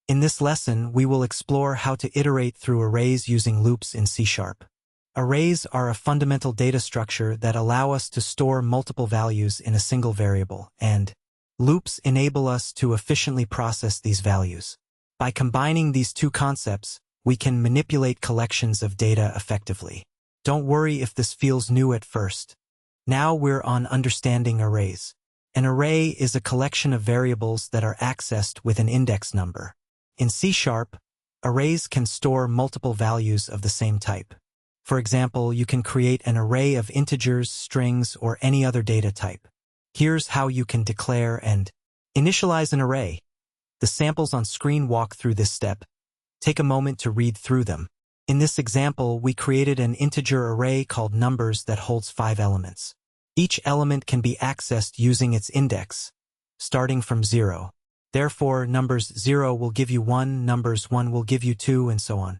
In this lesson, we will explore how to iterate through arrays using loops in C#. Arrays are a fundamental data structure that allow us to store multiple values in a single variable, and loops enable us to efficiently process these values. By combining these two concepts, we can manipulate collections of data effectively. Don't worry if this feels new at first. Now we're on understanding arrays. An array is a collection of variables that are accessed with an index number. In C#, arrays can store multiple values of the same type. For example, you can create an array of integers, strings, or any other data type. Here's how you can declare and initialize an array. The samples on screen walk through this step. Take a moment to read through them. In this example, we created an integer array called numbers that holds 5 elements. Each element can be accessed using its index, starting from 0. Therefore, numbers 0 will give you 1, numbers 1 will give you 2, and so on.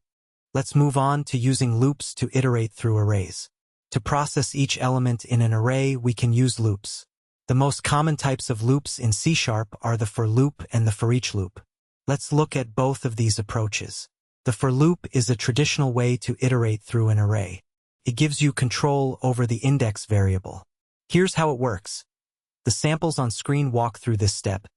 Let's move on to using loops to iterate through arrays. To process each element in an array, we can use loops. The most common types of loops in C# are the for loop and the for each loop. Let's look at both of these approaches. The for loop is a traditional way to iterate through an array. It gives you control over the index variable. Here's how it works. The samples on screen walk through this step.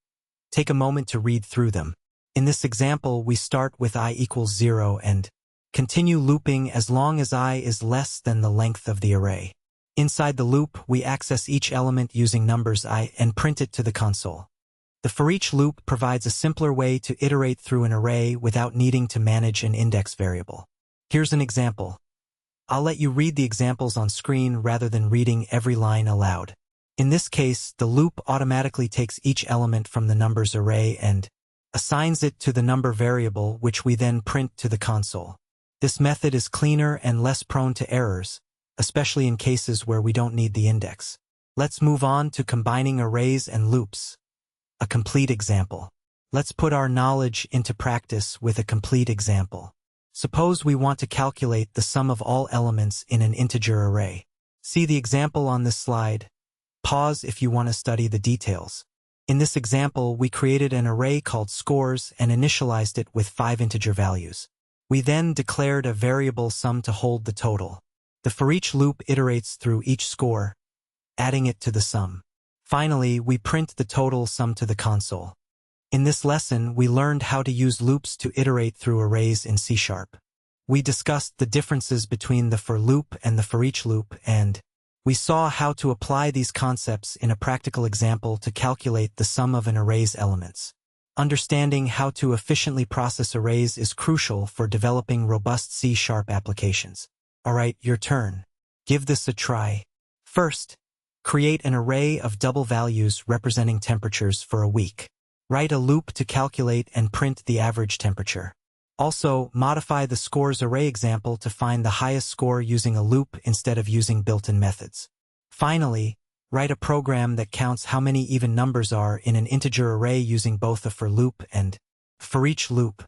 Take a moment to read through them. In this example, we start with I equals 0 and continue looping as long as I is less than the length of the array. Inside the loop, we access each element using numbers I and print it to the console. The for each loop provides a simpler way to iterate through an array without needing to manage an index variable. Here's an example. I'll let you read the examples on screen rather than reading every line aloud. In this case, the loop automatically takes each element from the numbers array and assigns it to the number variable, which we then print to the console. This method is cleaner and less prone to errors, especially in cases where we don't need the index. Let's move on to combining arrays and loops. A complete example. Let's put our knowledge into practice with a complete example. Suppose we want to calculate the sum of all elements in an integer array. See the example on this slide. Pause if you want to study the details. In this example, we created an array called scores and initialized it with 5 integer values. We then declared a variable sum to hold the total. The for each loop iterates through each score, adding it to the sum. Finally, we print the total sum to the console. In this lesson, we learned how to use loops to iterate through arrays in C#. We discussed the differences between the for loop and the for each loop, and we saw how to apply these concepts in a practical example to calculate the sum of an array's elements. Understanding how to efficiently process arrays is crucial for developing robust C# applications. Alright, your turn. Give this a try. First, create an array of double values representing temperatures for a week. Write a loop to calculate and print the average temperature. Also, modify the scores array example to find the highest score using a loop instead of using built-in methods. Finally, write a program that counts how many even numbers are in an integer array using both a for loop and for each loop.